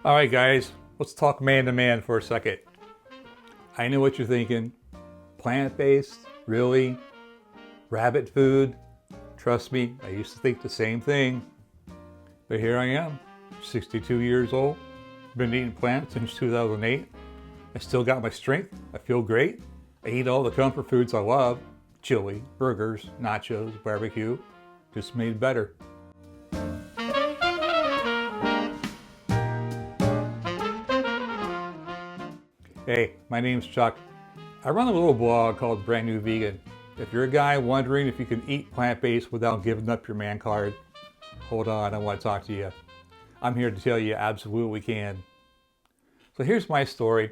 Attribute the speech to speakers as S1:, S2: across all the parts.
S1: All right, guys, let's talk man to man for a second. I know what you're thinking. Plant-based? Really? Rabbit food? Trust me, I used to think the same thing. But here I am, 62 years old. Been eating plants since 2008. I still got my strength. I feel great. I eat all the comfort foods I love. Chili, burgers, nachos, barbecue. Just made better. Hey, my name's Chuck. I run a little blog called Brand New Vegan. If you're a guy wondering if you can eat plant-based without giving up your man card, hold on, I want to talk to you. I'm here to tell you absolutely can. So here's my story.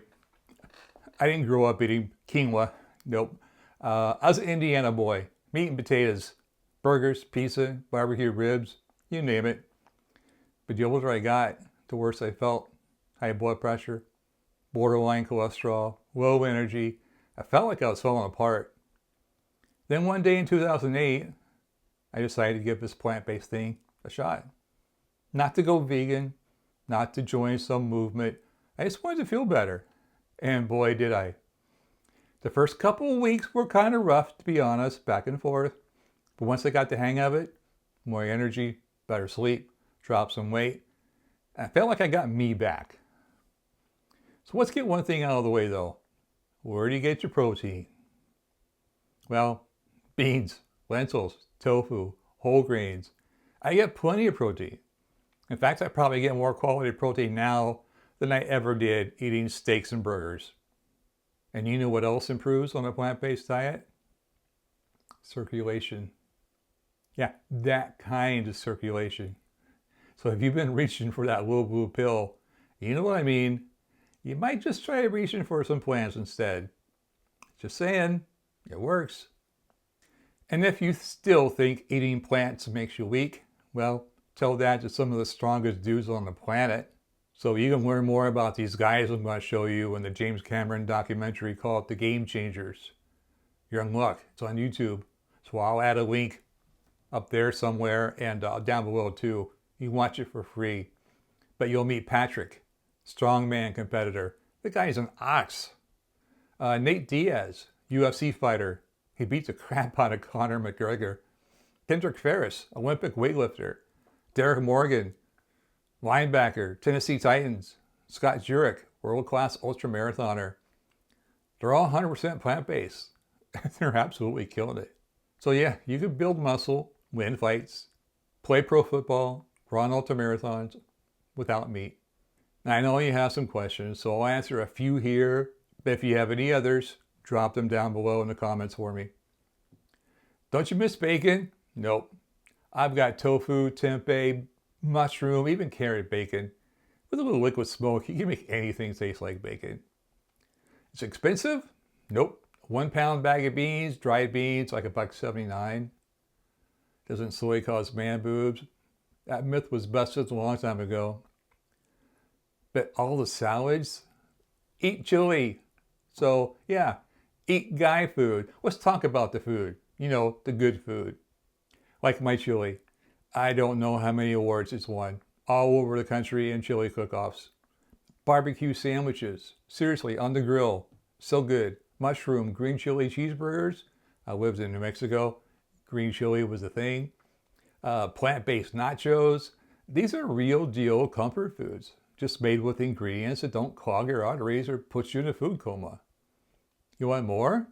S1: I didn't grow up eating quinoa. Nope. I was an Indiana boy. Meat and potatoes. Burgers, pizza, barbecue ribs, you name it. But the older I got, the worse I felt. High blood pressure, borderline cholesterol, low energy. I felt like I was falling apart. Then one day in 2008, I decided to give this plant-based thing a shot. Not to go vegan, not to join some movement. I just wanted to feel better. And boy, did I. The first couple of weeks were kind of rough, to be honest, back and forth. But once I got the hang of it, more energy, better sleep, dropped some weight. I felt like I got me back. So let's get one thing out of the way though. Where do you get your protein? Well, beans, lentils, tofu, whole grains. I get plenty of protein. In fact, I probably get more quality protein now than I ever did eating steaks and burgers. And you know what else improves on a plant-based diet? Circulation. Yeah, that kind of circulation. So if you've been reaching for that little blue pill, you know what I mean? You might just try reaching for some plants instead. Just saying, it works. And if you still think eating plants makes you weak, well, tell that to some of the strongest dudes on the planet. So you can learn more about these guys I'm going to show you in the James Cameron documentary called The Game Changers. You're in luck. It's on YouTube. So I'll add a link up there somewhere and down below too. You can watch it for free. But you'll meet Patrick, strongman competitor. The guy's an ox. Nate Diaz, UFC fighter. He beat the crap out of Conor McGregor. Kendrick Ferris, Olympic weightlifter. Derek Morgan, linebacker, Tennessee Titans. Scott Jurek, world-class ultramarathoner. They're all 100% plant-based. They're absolutely killing it. So yeah, you could build muscle, win fights, play pro football, run ultramarathons without meat. Now, I know you have some questions, so I'll answer a few here. But if you have any others, drop them down below in the comments for me. Don't you miss bacon? Nope. I've got tofu, tempeh, mushroom, even carrot bacon. With a little liquid smoke, you can make anything taste like bacon. It's expensive? Nope. 1 pound bag of beans, dried beans, like $1.79. Doesn't soy cause man boobs? That myth was busted a long time ago. But all the salads? Eat chili. So yeah, eat guy food. Let's talk about the food. You know, the good food. Like my chili. I don't know how many awards it's won. All over the country in chili cook-offs. Barbecue sandwiches. Seriously, on the grill. So good. Mushroom, green chili cheeseburgers. I lived in New Mexico. Green chili was a thing. Plant-based nachos. These are real deal comfort foods. Just made with ingredients that don't clog your arteries or put you in a food coma. You want more?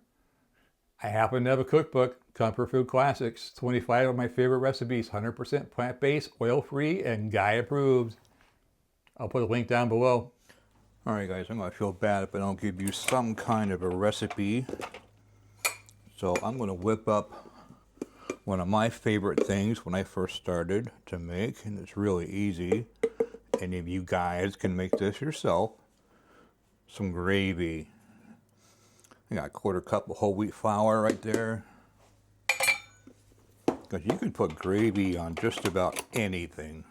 S1: I happen to have a cookbook, Comfort Food Classics, 25 of my favorite recipes, 100% plant-based, oil-free, and guy approved. I'll put a link down below. All right, guys, I'm going to feel bad if I don't give you some kind of a recipe. So I'm going to whip up one of my favorite things when I first started to make, and it's really easy. Any of you guys can make this yourself. Some gravy. I got a 1/4 cup of whole wheat flour right there. Because you can put gravy on just about anything.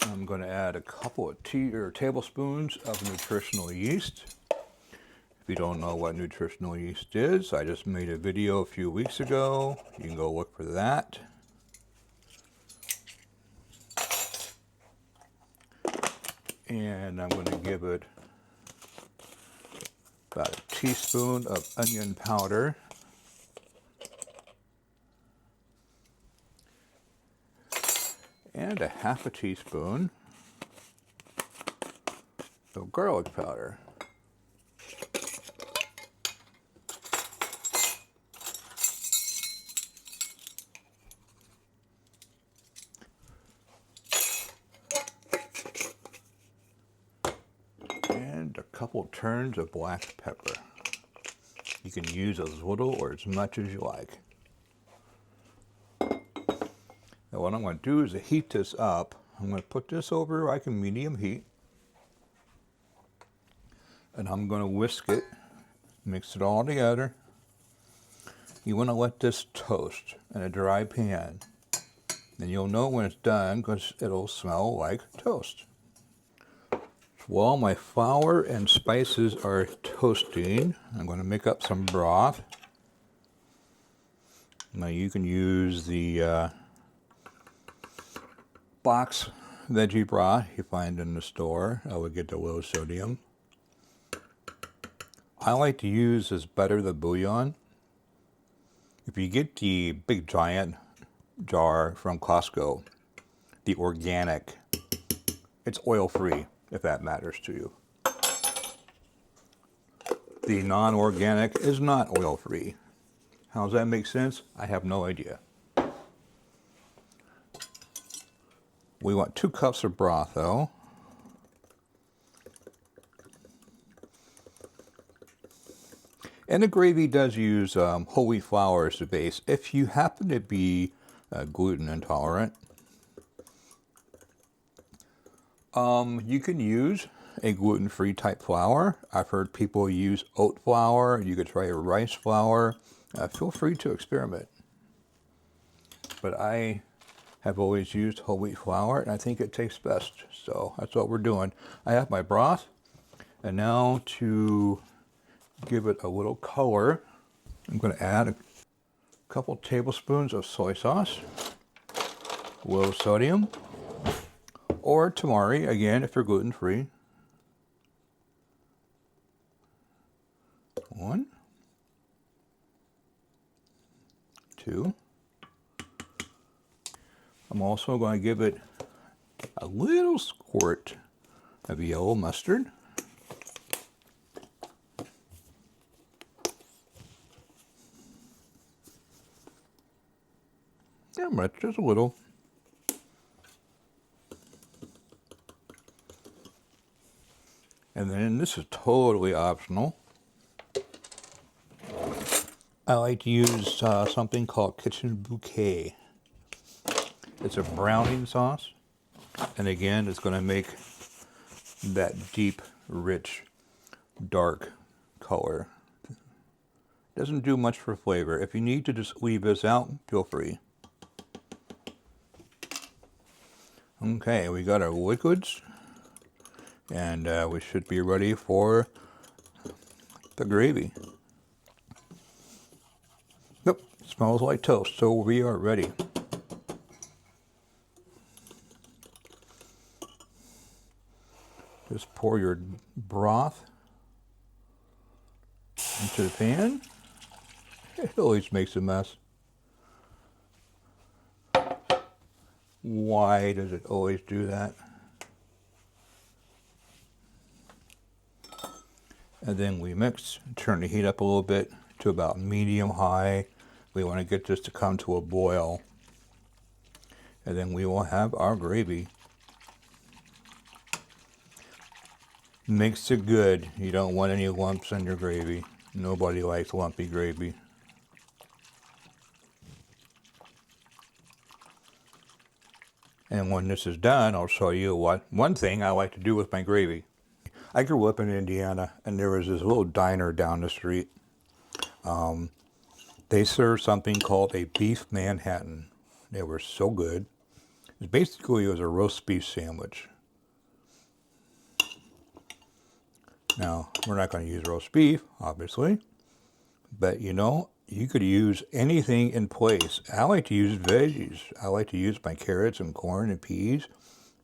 S1: I'm going to add a couple of tablespoons of nutritional yeast. If you don't know what nutritional yeast is, I just made a video a few weeks ago. You can go look for that. And I'm going to give it about a teaspoon of onion powder. And a half a teaspoon of garlic powder. And a couple turns of black pepper. You can use as little or as much as you like. Now what I'm going to do is to heat this up. I'm going to put this over like a medium heat. And I'm going to whisk it, mix it all together. You want to let this toast in a dry pan. And you'll know when it's done because it'll smell like toast. While my flour and spices are toasting, I'm going to make up some broth. Now you can use the box veggie broth you find in the store. I would get the low sodium. I like to use this better the bouillon. If you get the big giant jar from Costco, the organic, it's oil-free, if that matters to you. The non-organic is not oil-free. How does that make sense? I have no idea. We want 2 cups of broth, though. And the gravy does use whole wheat flour as the base. If you happen to be gluten intolerant, you can use a gluten-free type flour. I've heard people use oat flour. You could try a rice flour. Feel free to experiment. But I have always used whole wheat flour, and I think it tastes best. So that's what we're doing. I have my broth, and now to give it a little color, I'm going to add a couple tablespoons of soy sauce, low sodium, or tamari, again, if you're gluten-free. 1, 2. I'm also going to give it a little squirt of yellow mustard. Yeah, but just a little. And then this is totally optional. I like to use something called Kitchen Bouquet. It's a browning sauce. And again, it's going to make that deep, rich, dark color. Doesn't do much for flavor. If you need to just leave this out, feel free. Okay, we got our liquids, and we should be ready for the gravy. Yep, smells like toast, so we are ready. Just pour your broth into the pan. It always makes a mess. Why does it always do that? And then we mix, turn the heat up a little bit to about medium high. We want to get this to come to a boil. And then we will have our gravy. Mix it good. You don't want any lumps in your gravy. Nobody likes lumpy gravy. And when this is done, I'll show you one thing I like to do with my gravy. I grew up in Indiana, and there was this little diner down the street. They served something called a beef Manhattan. They were so good. It was a roast beef sandwich. Now, we're not going to use roast beef, obviously. But, you know, you could use anything in place. I like to use veggies. I like to use my carrots and corn and peas.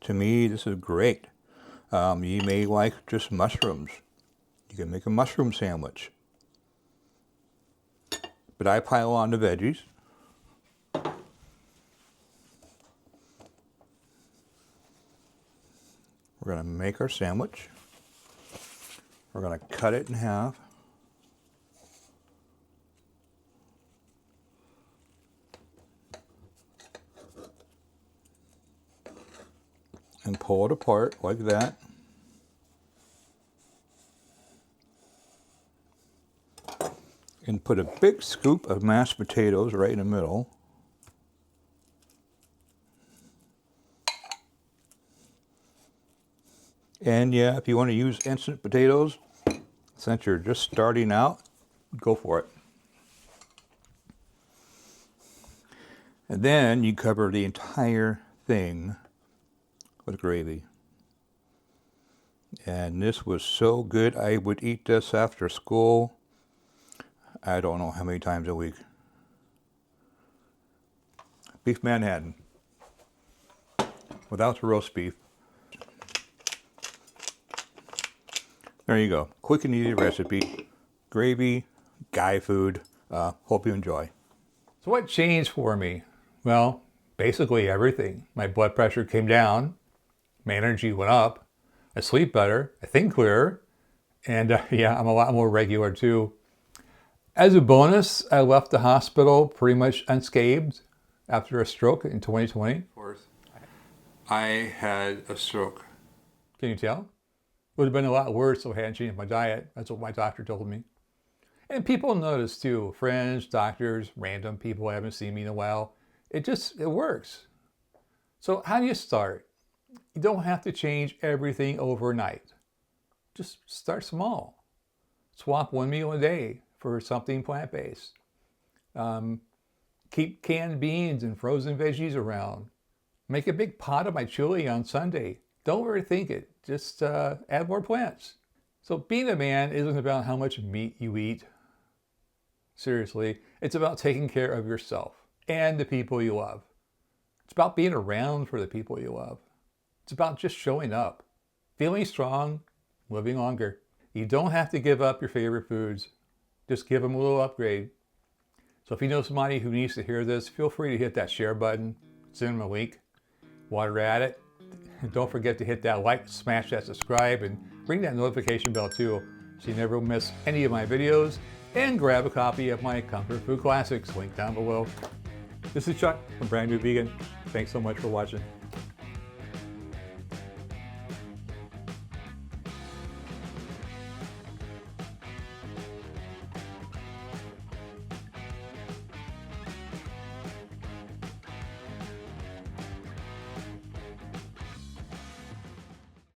S1: To me, this is great. You may like just mushrooms. You can make a mushroom sandwich. But I pile on the veggies. We're going to make our sandwich. We're going to cut it in half. And pull it apart like that. And put a big scoop of mashed potatoes right in the middle. And yeah, if you want to use instant potatoes, since you're just starting out, go for it. And then you cover the entire thing with gravy. And this was so good, I would eat this after school. I don't know how many times a week. Beef Manhattan. Without the roast beef. There you go. Quick and easy recipe. Gravy, guy food. Hope you enjoy. So what changed for me? Well, basically everything. My blood pressure came down. My energy went up. I sleep better. I think clearer. And yeah, I'm a lot more regular too. As a bonus, I left the hospital pretty much unscathed after a stroke in 2020. Of course. I had a stroke. Can you tell? Would have been a lot worse if I hadn't changed my diet. That's what my doctor told me. And people notice too. Friends, doctors, random people who haven't seen me in a while. It works. So how do you start? You don't have to change everything overnight. Just start small. Swap one meal a day for something plant-based. Keep canned beans and frozen veggies around. Make a big pot of my chili on Sunday. Don't overthink it. Just add more plants. So being a man isn't about how much meat you eat. Seriously, it's about taking care of yourself and the people you love. It's about being around for the people you love. It's about just showing up, feeling strong, living longer. You don't have to give up your favorite foods. Just give them a little upgrade. So if you know somebody who needs to hear this, feel free to hit that share button. Send them a link while you're at it. And don't forget to hit that like, smash that subscribe, and ring that notification bell too, so you never miss any of my videos. And grab a copy of my Comfort Food Classics, link down below. This is Chuck from Brand New Vegan. Thanks so much for watching.